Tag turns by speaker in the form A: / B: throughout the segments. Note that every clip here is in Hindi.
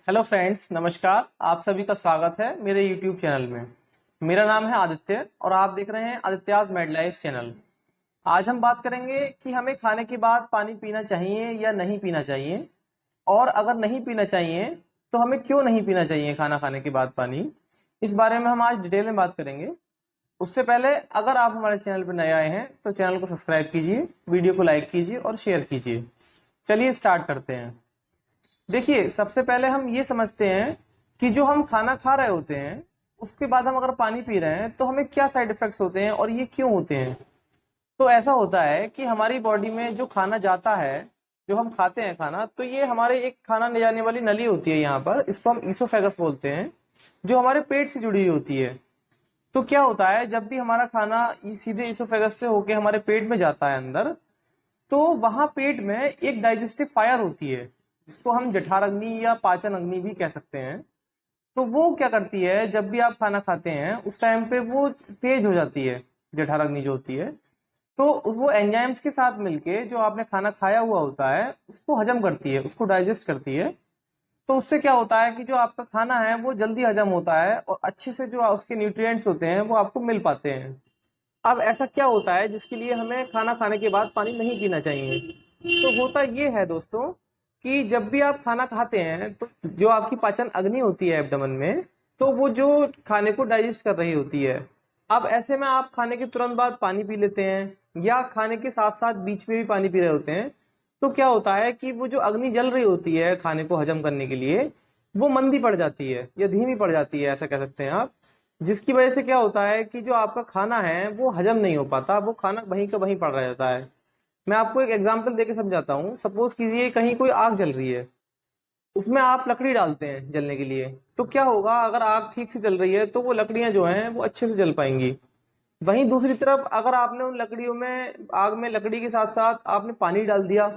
A: हेलो फ्रेंड्स, नमस्कार। आप सभी का स्वागत है मेरे यूट्यूब चैनल में। मेरा नाम है आदित्य और आप देख रहे हैं आदित्याज मेड लाइफ चैनल। आज हम बात करेंगे कि हमें खाने के बाद पानी पीना चाहिए या नहीं पीना चाहिए, और अगर नहीं पीना चाहिए तो हमें क्यों नहीं पीना चाहिए खाना खाने के बाद पानी। इस बारे में हम आज डिटेल में बात करेंगे। उससे पहले अगर आप हमारे चैनल पर नए आए हैं तो चैनल को सब्सक्राइब कीजिए, वीडियो को लाइक कीजिए और शेयर कीजिए। चलिए स्टार्ट करते हैं। देखिए, सबसे पहले हम ये समझते हैं कि जो हम खाना खा रहे होते हैं उसके बाद हम अगर पानी पी रहे हैं तो हमें क्या साइड इफेक्ट्स होते हैं और ये क्यों होते हैं। तो ऐसा होता है कि हमारी बॉडी में जो खाना जाता है, जो हम खाते हैं खाना, तो ये हमारे एक खाना ले जाने वाली नली होती है यहाँ पर, इसको हम ईसोफेगस बोलते हैं, जो हमारे पेट से जुड़ी हुई होती है। तो क्या होता है, जब भी हमारा खाना सीधे ईसोफेगस से होके हमारे पेट में जाता है अंदर, तो वहां पेट में एक डाइजेस्टिव फायर होती है जिसको हम जठराग्नि या पाचन अग्नि भी कह सकते हैं। तो वो क्या करती है, जब भी आप खाना खाते हैं उस टाइम पे वो तेज हो जाती है, जठराग्नि जो होती है। तो वो एंजाइम्स के साथ मिलके जो आपने खाना खाया हुआ होता है उसको हजम करती है, उसको डाइजेस्ट करती है। तो उससे क्या होता है कि जो आपका खाना है वो जल्दी हजम होता है और अच्छे से जो उसके न्यूट्रिएंट्स होते हैं वो आपको मिल पाते हैं। अब ऐसा क्या होता है जिसके लिए हमें खाना खाने के बाद पानी नहीं पीना चाहिए। तो होता ये है दोस्तों कि जब भी आप खाना खाते हैं तो जो आपकी पाचन अग्नि होती है एब्डोमेन में, तो वो जो खाने को डाइजेस्ट कर रही होती है। अब ऐसे में आप खाने के तुरंत बाद पानी पी लेते हैं या खाने के साथ साथ बीच में भी पानी पी रहे होते हैं, तो क्या होता है कि वो जो अग्नि जल रही होती है खाने को हजम करने के लिए, वो मंदी पड़ जाती है या धीमी पड़ जाती है, ऐसा कह सकते हैं आप। जिसकी वजह से क्या होता है कि जो आपका खाना है वो हजम नहीं हो पाता, वो खाना वहीं का वहीं पड़ रह जाता है। मैं आपको एक एग्जांपल देके समझाता हूँ। सपोज कीजिए कहीं कोई आग जल रही है, उसमें आप लकड़ी डालते हैं जलने के लिए, तो क्या होगा, अगर आग ठीक से जल रही है तो वो लकड़ियां जो हैं वो अच्छे से जल पाएंगी। वहीं दूसरी तरफ अगर आपने उन लकड़ियों में, आग में लकड़ी के साथ साथ आपने पानी डाल दिया,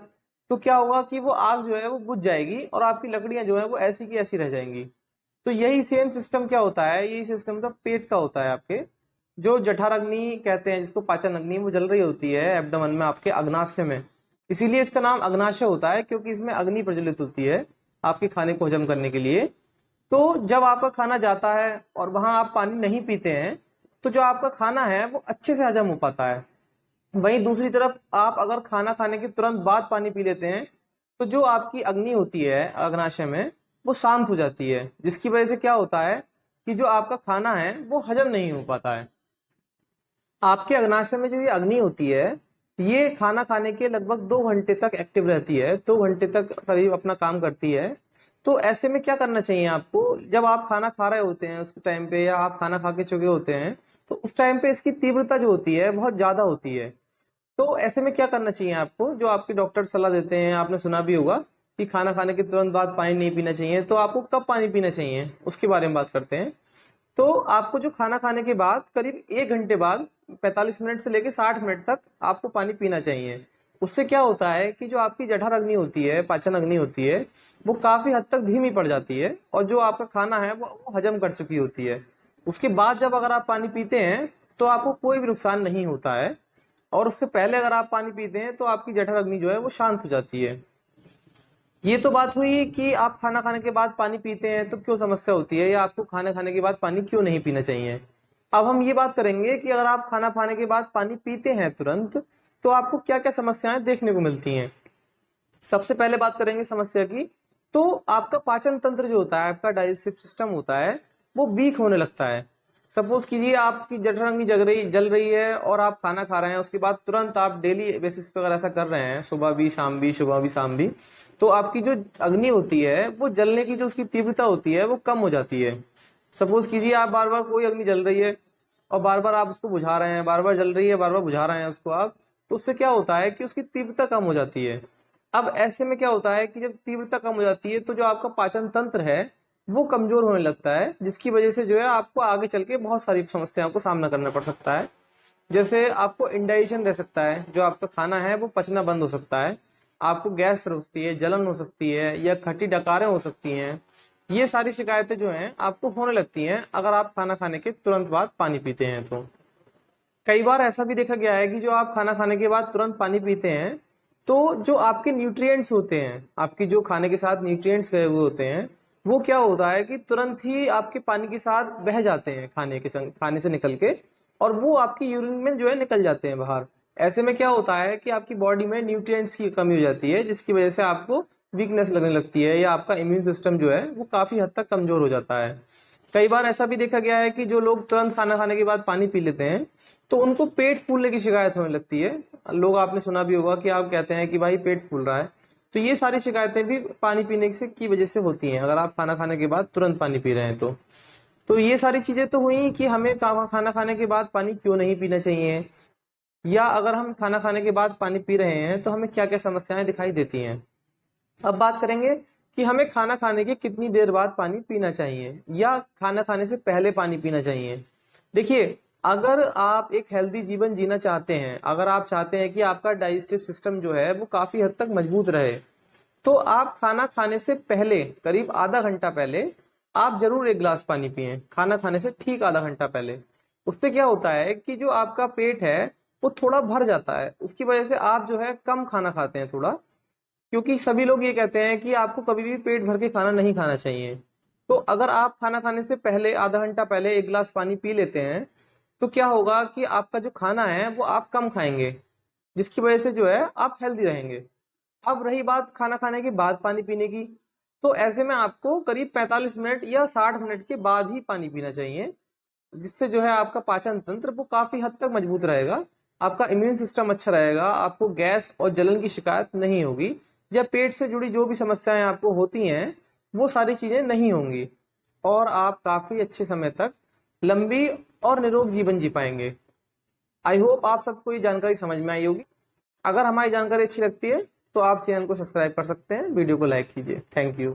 A: तो क्या होगा कि वो आग जो है वो बुझ जाएगी और आपकी लकड़ियां जो है वो ऐसी की ऐसी रह जाएंगी। तो यही सेम सिस्टम क्या होता है, यही सिस्टम तो पेट का होता है। आपके जो जठराग्नि कहते हैं, जिसको पाचन अग्नि, वो जल रही होती है एब्डोमेन में, आपके अग्नाशय में। इसीलिए इसका नाम अग्नाशय होता है, क्योंकि इसमें अग्नि प्रज्वलित होती है आपके खाने को हजम करने के लिए। तो जब आपका खाना जाता है और वहां आप पानी नहीं पीते हैं, तो जो आपका खाना है वो अच्छे से हजम हो पाता है। वहीं दूसरी तरफ आप अगर खाना खाने के तुरंत बाद पानी पी लेते हैं, तो जो आपकी अग्नि होती है अग्नाशय में, वो शांत हो जाती है, जिसकी वजह से क्या होता है कि जो आपका खाना है वो हजम नहीं हो पाता है। आपके अग्नाशय में जो ये अग्नि होती है, ये खाना खाने के लगभग 2 घंटे तक एक्टिव रहती है, 2 घंटे तक करीब अपना काम करती है। तो ऐसे में क्या करना चाहिए आपको, जब आप खाना खा रहे होते हैं उस टाइम पे, या आप खाना खा के चुके होते हैं, तो उस टाइम पे इसकी तीव्रता जो होती है बहुत ज्यादा होती है। तो ऐसे में क्या करना चाहिए आपको, जो आपके डॉक्टर सलाह देते हैं, आपने सुना भी होगा कि खाना खाने के तुरंत बाद पानी नहीं पीना चाहिए। तो आपको कब पानी पीना चाहिए उसके बारे में बात करते हैं। तो आपको जो खाना खाने के बाद करीब 1 घंटे बाद 45 मिनट से लेकर 60 मिनट तक आपको पानी पीना चाहिए। उससे क्या होता है कि जो आपकी जठर अग्नि होती है, पाचन अग्नि होती है, वो काफी हद तक धीमी पड़ जाती है और जो आपका खाना है वो हजम कर चुकी होती है। उसके बाद जब अगर आप पानी पीते हैं तो आपको कोई भी नुकसान नहीं होता है, और उससे पहले अगर आप पानी पीते हैं तो आपकी जठर अग्नि जो है वो शांत हो जाती है। ये तो बात हुई कि आप खाना खाने के बाद पानी पीते हैं तो क्यों समस्या होती है, या आपको खाना खाने के बाद पानी क्यों नहीं पीना चाहिए। अब हम ये बात करेंगे कि अगर आप खाना खाने के बाद पानी पीते हैं तुरंत, तो आपको क्या क्या समस्याएं देखने को मिलती हैं। सबसे पहले बात करेंगे समस्या की। तो आपका पाचन तंत्र जो होता है, आपका डाइजेस्टिव सिस्टम होता है, वो वीक होने लगता है। सपोज कीजिए आपकी जठराग्नि जल रही है और आप खाना खा रहे हैं, उसके बाद तुरंत आप डेली बेसिस पे अगर ऐसा कर रहे हैं, सुबह भी शाम भी, सुबह भी शाम भी, तो आपकी जो अग्नि होती है वो जलने की जो उसकी तीव्रता होती है वो कम हो जाती है। सपोज कीजिए आप बार बार कोई अग्नि जल रही है और बार बार आप उसको बुझा रहे हैं, बार बार जल रही है, बार बार बुझा रहे हैं उसको आप, तो उससे क्या होता है कि उसकी तीव्रता कम हो जाती है। अब ऐसे में क्या होता है कि जब तीव्रता कम हो जाती है तो जो आपका पाचन तंत्र है वो कमजोर होने लगता है, जिसकी वजह से जो है आपको आगे चल के बहुत सारी समस्याओं को सामना करना पड़ सकता है। जैसे आपको इंडाइजेशन रह सकता है, जो आपका खाना है वो पचना बंद हो सकता है, आपको गैस हो सकती है, जलन हो सकती है, या खट्टी डकारें हो सकती हैं। ये सारी शिकायतें जो हैं आपको होने लगती हैं अगर आप खाना खाने के तुरंत बाद पानी पीते हैं। तो कई बार ऐसा भी देखा गया है कि जो आप खाना खाने के बाद तुरंत पानी पीते हैं, तो जो आपके न्यूट्रिएंट्स होते हैं, आपकी जो खाने के साथ न्यूट्रिएंट्स गए हुए होते हैं, वो क्या होता है कि तुरंत ही आपके पानी के साथ बह जाते हैं खाने से निकल के, और वो आपकी यूरिन में जो है निकल जाते हैं बाहर। ऐसे में क्या होता है कि आपकी बॉडी में न्यूट्रिएंट्स की कमी हो जाती है, जिसकी वजह से आपको वीकनेस लगने लगती है, या आपका इम्यून सिस्टम जो है वो काफी हद तक कमजोर हो जाता है। कई बार ऐसा भी देखा गया है कि जो लोग तुरंत खाना खाने के बाद पानी पी लेते हैं तो उनको पेट फूलने की शिकायत होने लगती है। लोग, आपने सुना भी होगा कि आप कहते हैं कि भाई पेट फूल रहा है। तो ये सारी शिकायतें भी पानी पीने से की वजह से होती हैं, अगर आप खाना खाने के बाद तुरंत पानी पी रहे हैं तो ये सारी चीजें तो हुई कि हमें खाना खाने के बाद पानी क्यों नहीं पीना चाहिए, या अगर हम खाना खाने के बाद पानी पी रहे हैं तो हमें क्या क्या समस्याएं दिखाई देती हैं। अब बात करेंगे कि हमें खाना खाने के कितनी देर बाद पानी पीना चाहिए, या खाना खाने से पहले पानी पीना चाहिए। देखिए, अगर आप एक हेल्दी जीवन जीना चाहते हैं, अगर आप चाहते हैं कि आपका डाइजेस्टिव सिस्टम जो है वो काफी हद तक मजबूत रहे, तो आप खाना खाने से पहले करीब आधा घंटा पहले आप जरूर एक गिलास पानी पिएं। खाना खाने से ठीक आधा घंटा पहले। उससे क्या होता है कि जो आपका पेट है वो थोड़ा भर जाता है, उसकी वजह से आप जो है कम खाना खाते हैं थोड़ा। क्योंकि सभी लोग ये कहते हैं कि आपको कभी भी पेट भर के खाना नहीं खाना चाहिए। तो अगर आप खाना खाने से पहले आधा घंटा पहले एक गिलास पानी पी लेते हैं तो क्या होगा कि आपका जो खाना है वो आप कम खाएंगे, जिसकी वजह से जो है आप हेल्दी रहेंगे। अब रही बात खाना खाने के बाद पानी पीने की, तो ऐसे में आपको करीब 45 मिनट या 60 मिनट के बाद ही पानी पीना चाहिए, जिससे जो है आपका पाचन तंत्र वो काफी हद तक मजबूत रहेगा, आपका इम्यून सिस्टम अच्छा रहेगा, आपको गैस और जलन की शिकायत नहीं होगी, या पेट से जुड़ी जो भी समस्याएं आपको होती हैं वो सारी चीजें नहीं होंगी, और आप काफी अच्छे समय तक लंबी और निरोग जीवन जी पाएंगे। आई होप आप सबको ये जानकारी समझ में आई होगी। अगर हमारी जानकारी अच्छी लगती है तो आप चैनल को सब्सक्राइब कर सकते हैं, वीडियो को लाइक कीजिए। Thank you.